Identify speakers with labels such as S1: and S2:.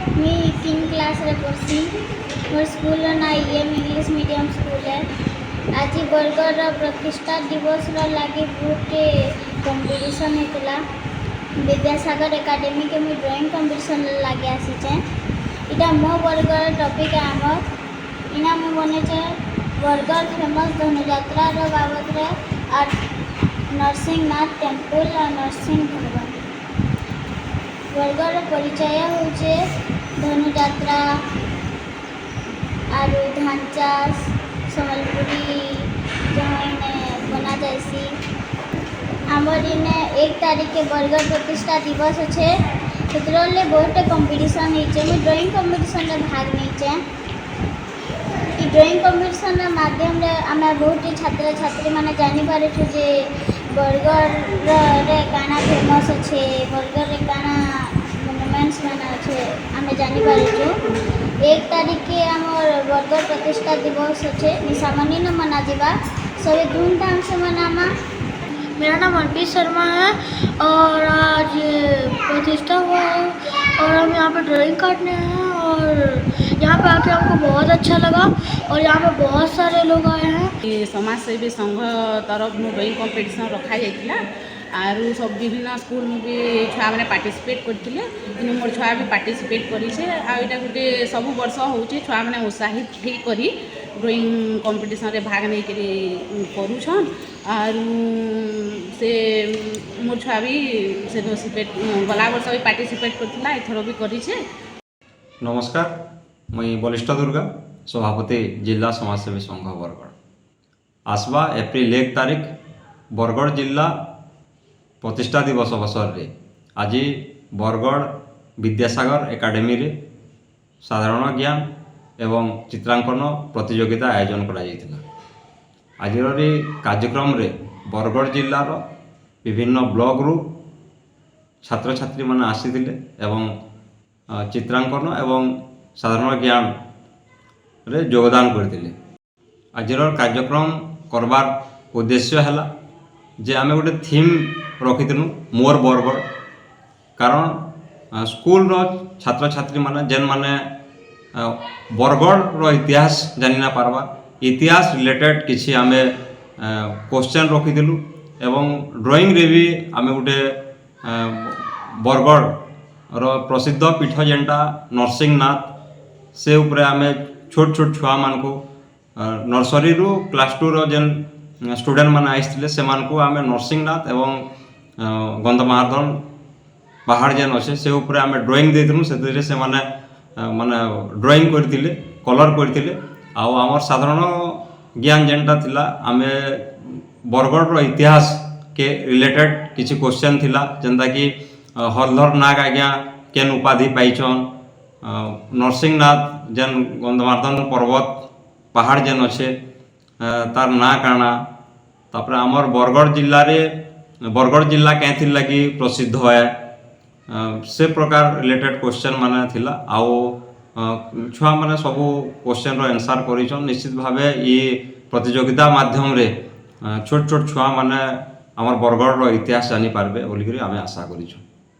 S1: मैं 3 क्लास रे पढ़सी। मोर स्कूल ना ईएम इंग्लिश मीडियम स्कूल है। आज बरगढ़ प्रतिष्ठा दिवस लगे बहुत कंपटीशन होता। विद्यासागर एकेडमी के मुझे ड्राइंग कंपटीशन लगे आसीचे। इटा मो बरगढ़ टॉपिक है आमर इना मुझे बने बरगढ़ फेमस धनुजात्रा बाबद रे और नरसिंहनाथ टेम्पल और नरसिंह भवन। बरगढ़ परिचय होचे धनुजात्रा और धान चाष सम्बलपुरी जहाँ बना जाएसी। आमर इने 1 तारीख के बरगढ़ प्रतिष्ठा दिवस अच्छे से बहुत कंपटीशन होचे। मुझे ड्राइंग कंपटीशन में भाग नहीं। ड्राइंग कंपटीशन माध्यम आम बहुत छात्र छात्री मैंने जापर जे बरगढ़ रे काना फेमस अच्छे बरगढ़ रे काना मोनुमेंट्स मैंने अच्छे आम जापर 1 तारीख के आमर बरगढ़ प्रतिष्ठा दिवस अच्छे निशामनी न मना जा सभी धूमधाम से मनामा।
S2: मेरा नाम अर्पित शर्मा है और आज प्रतिष्ठा हुआ है और हम यहाँ पे ड्राइंग काटने हैं और यहाँ पे आके हमको बहुत अच्छा लगा और यहाँ पे बहुत सारे लोग आए हैं।
S3: समाजसेवी संघ तरफ ड्राइंग कंपटीशन रखा जाइए आरु सब विभिन्न स्कूल में भी छुआ मैंने पार्टिसिपेट करते मोर छुआ भी पार्टिसिपेट करें आईटा गोटे सब वर्ष होचे छुआ मैंने उत्साहित होकर ड्राइंग कंपटीशन रे भाग नहीं करूछन आरु से मोर छुआ भी से गला वर्ष भी पार्टिसिपेट करथिला एथरो भी करिछे।
S4: नमस्कार मुई बलिष्ठ दुर्गा सभापति जिला समाजसेवी संघ बरगढ़। आसवा एप्रिल 1 तारीख बरगढ़ जिला प्रतिष्ठा दिवस अवसर रे आज बरगढ़ विद्यासागर एकेडमी रे साधारण ज्ञान एवं चित्रांकन प्रतियोगिता आयोजन करा जायतिला। आज कार्यक्रम रे बरगढ़ जिलार विभिन्न ब्लॉक रु छात्र छात्री माने आसीथिले एवं चित्रांकन एवं साधारण ज्ञान रे योगदान करथिले। आजर कार्यक्रम करबार उद्देश्य है जे आमे गोटे थीम रखिथिलु मोर बरगढ़ कारण स्कूल रो छात्र छात्री माने जेन माने बरगढ़ रो इतिहास जानि ना पारबा इतिहास रिलेटेड किछि आमे क्वेश्चन रखिथिलु एवं ड्राइंग रे भी आमे गोटे बरगढ़ रो प्रसिद्ध पीठ जेनटा नरसिंहनाथ से उपरे आमे छोट छोट छुआ मान को नर्सरी रु क्लास 2 रो जेन स्टूडेंट माने आइसथिले से मान को आमे नरसिंहनाथ एवं गंधमार्दन पहाड़ जेन अच्छे से उपरे आमे ड्राइंग देथिलु से से माने माने ड्राइंग करथिले कलर करथिले आ हमर साधारण ज्ञान जेनटा थिला आमे बरगढ़ रो इतिहास के रिलेटेड किछि क्वेश्चन थिला जेंता कि हरधर नाग आज्ञा केन उपाधि पाइछन नरसिंहनाथ जेन गंधमार्दन पर्वत पहाड़ जेन अच्छे तार ना काना तापर आमर बरगढ़ जिल्ला रे बरगढ़ जिला कैंथिल लगी प्रसिद्ध है से प्रकार रिलेटेड क्वेश्चन माने थिला आउ छुआ माने सब क्वेश्चन रो आंसर करिछन। निश्चित भावे ये प्रतियोगिता माध्यम रे छोट छोट छुआ माने आमर बरगढ़ रो इतिहास जानि पारबे बोली करी आमे आशा करिछन।